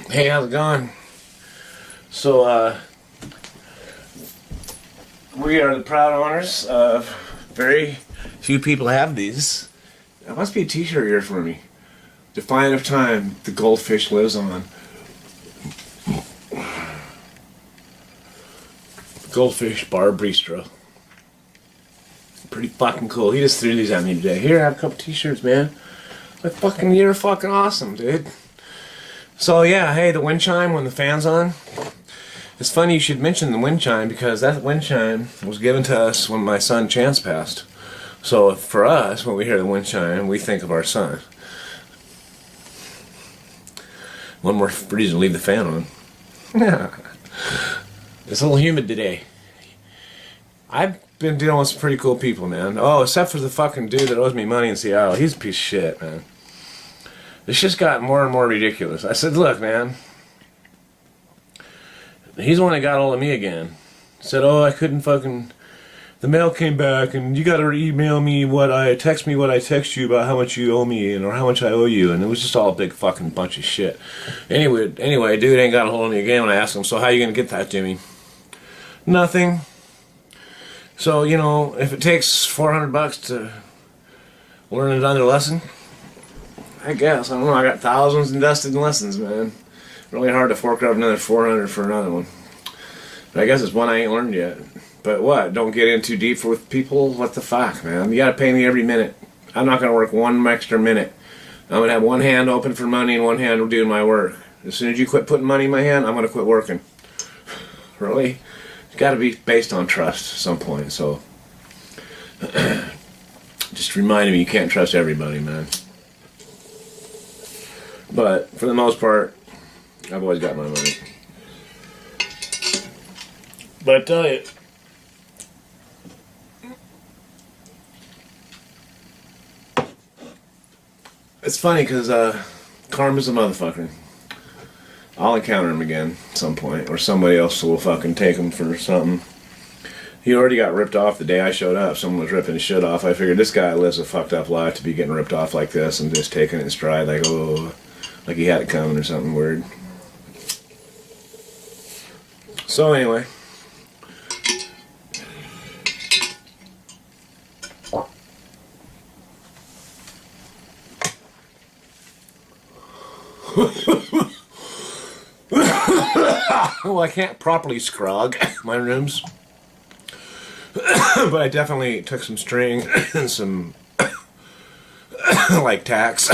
Hey, how's it going? So, we are the proud owners of very few people have these. That must be a t-shirt here for me. Defiant of time, the goldfish lives on. Goldfish Bar Bistro. Pretty fucking cool. He just threw these at me today. Here, have a couple t-shirts, man. Like, fucking, you're fucking awesome, dude. So, yeah, hey, the wind chime when the fan's on. It's funny you should mention the wind chime because that wind chime was given to us when my son Chance passed. So, for us, when we hear the wind chime, we think of our son. One more reason to leave the fan on. It's a little humid today. I've been dealing with some pretty cool people, man. Oh, except for the fucking dude that owes me money in Seattle. He's a piece of shit, man. It's just got more and more ridiculous. I said, look, man. He's the one that got hold of me again. Said, oh, I couldn't fucking... The mail came back, and you gotta email me text me what I text you about how much you owe me, or how much I owe you, and it was just all a big fucking bunch of shit. Anyway, dude ain't got a hold of me again when I asked him, so how you gonna get that, Jimmy? Nothing. So, you know, if it takes $400 to learn another lesson, I guess. I don't know, I got thousands invested in lessons, man. Really hard to fork out another $400 for another one. But I guess it's one I ain't learned yet. But what? Don't get in too deep with people? What the fuck, man? You gotta pay me every minute. I'm not gonna work one extra minute. I'm gonna have one hand open for money and one hand doing my work. As soon as you quit putting money in my hand, I'm gonna quit working. Really? It's gotta be based on trust at some point, so... Just reminding me you can't trust everybody, man. But, for the most part, I've always got my money. But I tell you... It's funny because karma's a motherfucker. I'll encounter him again at some point, or somebody else will fucking take him for something. He already got ripped off the day I showed up. Someone was ripping his shit off. I figured this guy lives a fucked up life to be getting ripped off like this and just taking it in stride like, oh, like he had it coming or something weird. So anyway. Well, I can't properly scrog my rooms, but I definitely took some string and some like tacks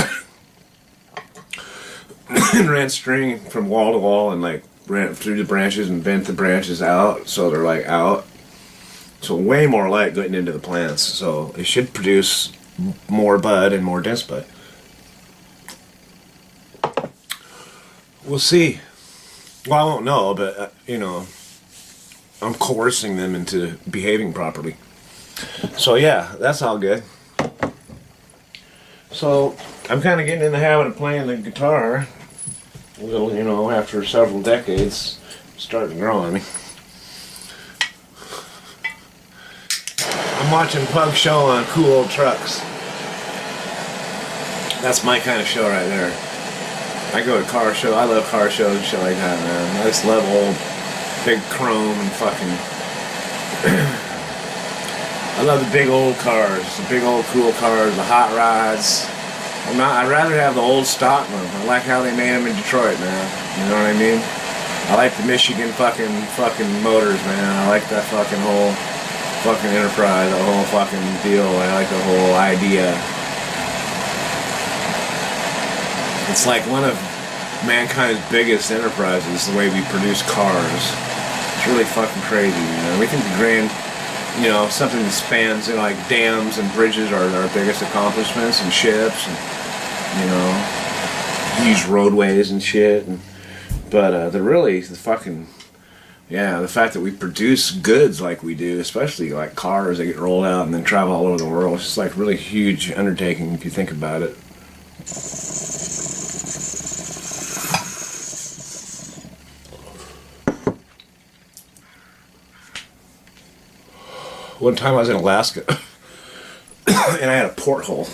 and ran string from wall to wall and like ran through the branches and bent the branches out so they're like out, so way more light getting into the plants, so it should produce more bud and more dense bud. We'll see. Well, I won't know, but, you know, I'm coercing them into behaving properly. So, yeah, that's all good. So, I'm kind of getting in the habit of playing the guitar. A little, you know, after several decades, starting to grow on me. I'm watching Pug Show on Cool Old Trucks. That's my kind of show right there. I go to car shows. I love car shows and shit like that, man. I just love old, big chrome and fucking... I love the big old cars, the big old cool cars, the hot rods. I'd rather have the old stock one. I like how they made them in Detroit, man. You know what I mean? I like the Michigan fucking motors, man. I like that fucking whole fucking enterprise, the whole fucking deal. I like the whole idea. It's like one of mankind's biggest enterprises, the way we produce cars. It's really fucking crazy, you know. We think the grand, you know, something that spans, you know, like dams and bridges are our biggest accomplishments, and ships, and, you know, huge roadways and shit. But the fucking, yeah, the fact that we produce goods like we do, especially like cars that get rolled out and then travel all over the world, it's just like really huge undertaking if you think about it. One time I was in Alaska, and I had a porthole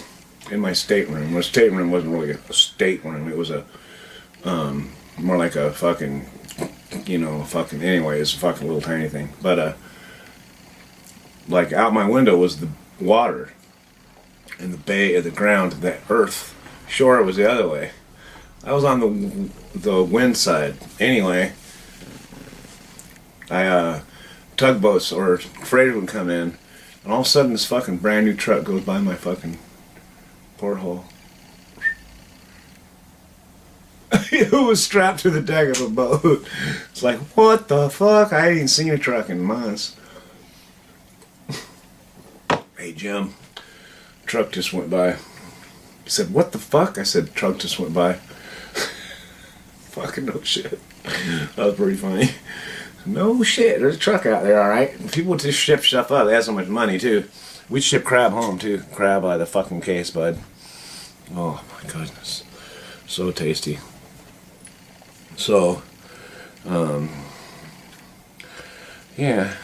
in my stateroom. My stateroom wasn't really a stateroom. It was a more like a fucking, you know, fucking, anyway, it's a fucking little tiny thing. But, like, out my window was the water. And the bay, the ground, the earth, shore was the other way. I was on the wind side. Anyway, tugboats or freighters would come in, and all of a sudden this fucking brand new truck goes by my fucking porthole. It was strapped to the deck of a boat. It's like, what the fuck? I ain't seen a truck in months. Hey, Jim. Truck just went by. He said, what the fuck? I said, truck just went by. Fucking no shit. That was pretty funny. No shit, there's a truck out there, alright. People just ship stuff up. They have so much money, too. We'd ship crab home, too. Crab by the fucking case, bud. Oh, my goodness. So tasty. So, yeah.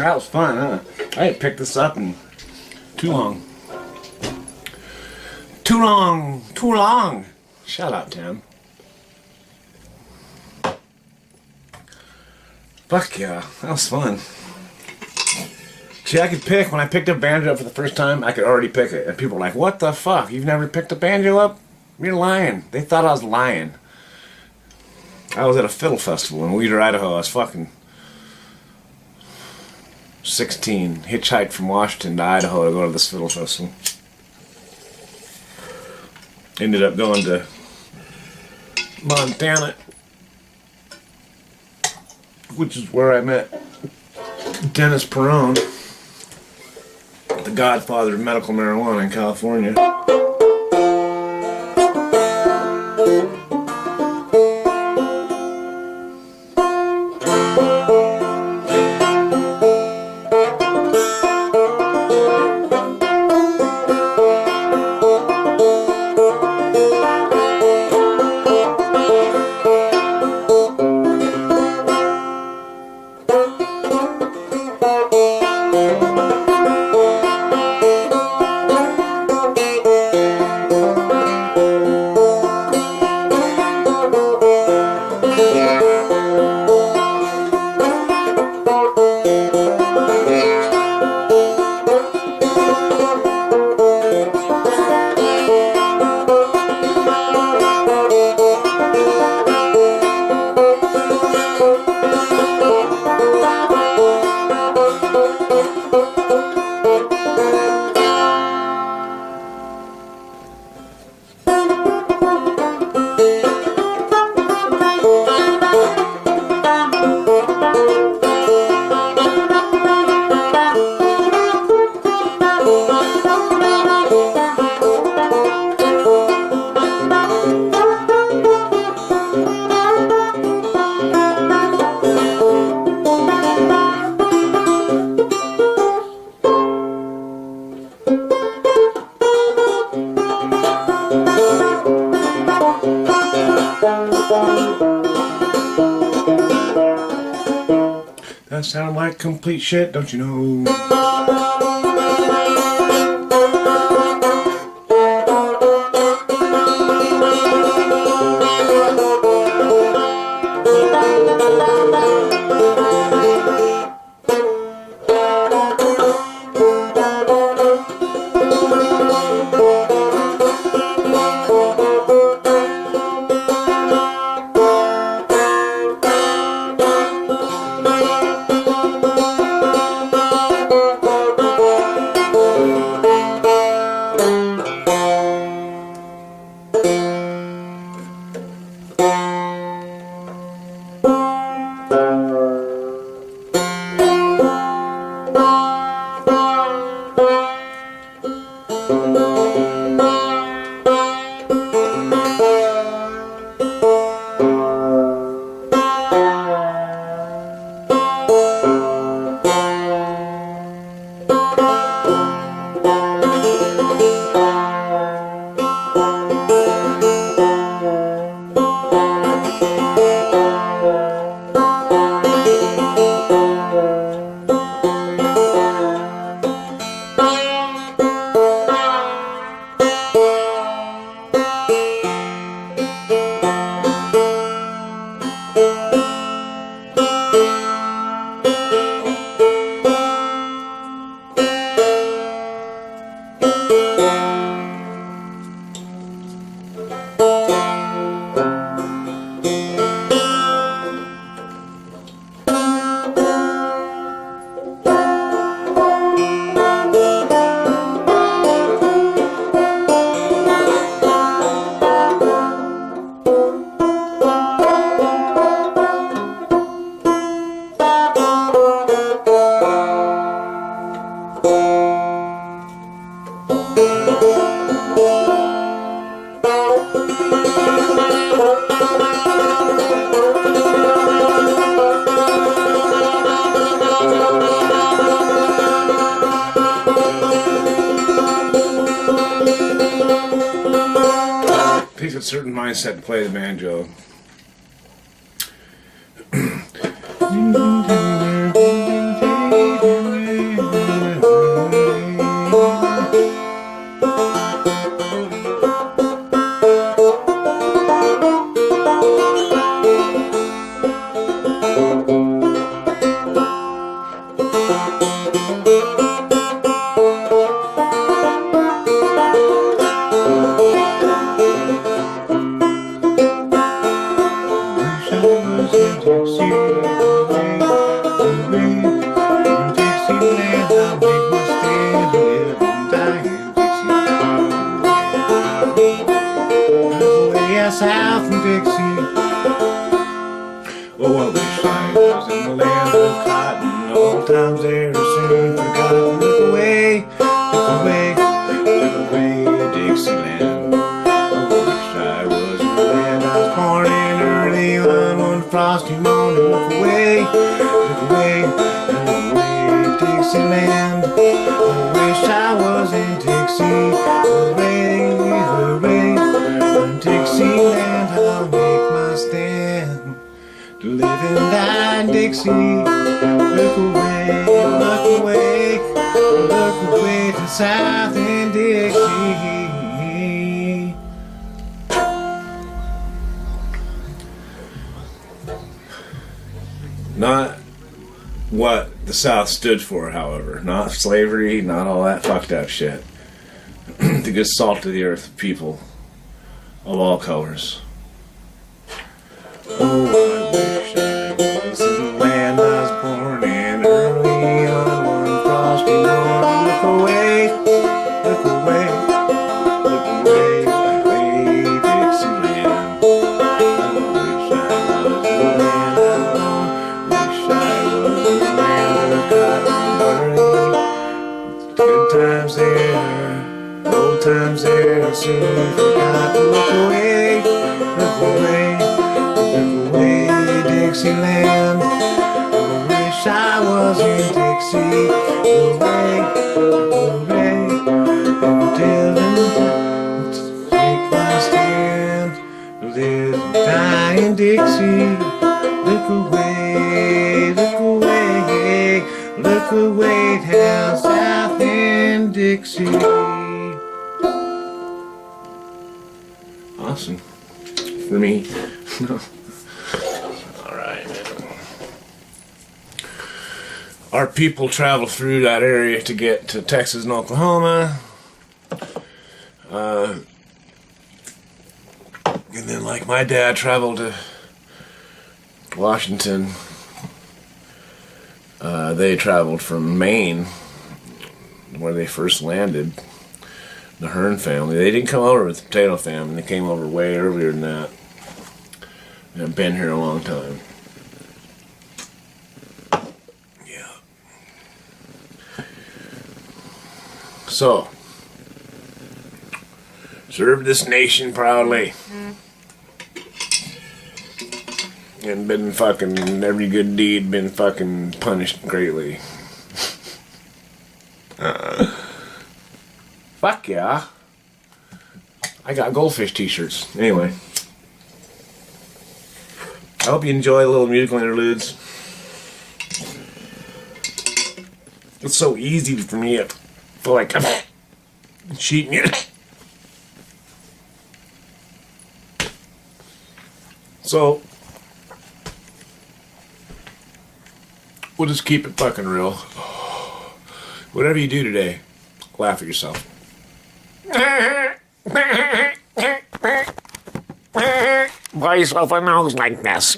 That was fun, huh? I didn't pick this up in too long. Too long! Too long! Shut up, Tim. Fuck yeah, that was fun. See, I could pick, when I picked a banjo up for the first time, I could already pick it. And people were like, what the fuck? You've never picked a banjo up? You're lying. They thought I was lying. I was at a fiddle festival in Weeder, Idaho. I was fucking 16. Hitchhiked from Washington to Idaho to go to this fiddle festival. Ended up going to Montana, which is where I met Dennis Perone. the godfather of medical marijuana in California. That sounded like complete shit, don't you know? Takes a certain mindset to play the banjo. South from Dixie. Oh, I wish I was in the land of cotton. Old times there are soon forgotten. Look away Dixieland. I wish I was in Dixie. Hooray, in Dixieland I'll make my stand. To live and die in Dixie. Look away, look away, look away to South in Dixie. Not what the South stood for, however. Not slavery, not all that fucked up shit. The good salt of the earth people of all colors. Oh, I wish I was in the land I was born in early on one frosty morning. Look away, look away, look away, away, Dixieland. Oh, I wish I was in the land I was born. Wish I was in the land of cotton burning. Good times there, old times there, soon forgotten. Look away, look away, look away, Dixieland. I wish I was in Dixie. Hooray, hooray, until then, take my stand. Live and die in Dixie. Look away, look away, look away down south in Dixie. Awesome. For me. Alright, man. Our people travel through that area to get to Texas and Oklahoma. And then, like my dad traveled to Washington, they traveled from Maine, where they first landed. The Hearn family. They didn't come over with the Potato family. They came over way earlier than that. And been here a long time. Yeah. So, served this nation proudly. And been fucking, every good deed been fucking punished greatly. Fuck yeah. I got goldfish t-shirts. Anyway. I hope you enjoy the little musical interludes. It's so easy for me to feel like I'm cheating you. So, we'll just keep it fucking real. Whatever you do today, laugh at yourself. Why yourself a nose like this?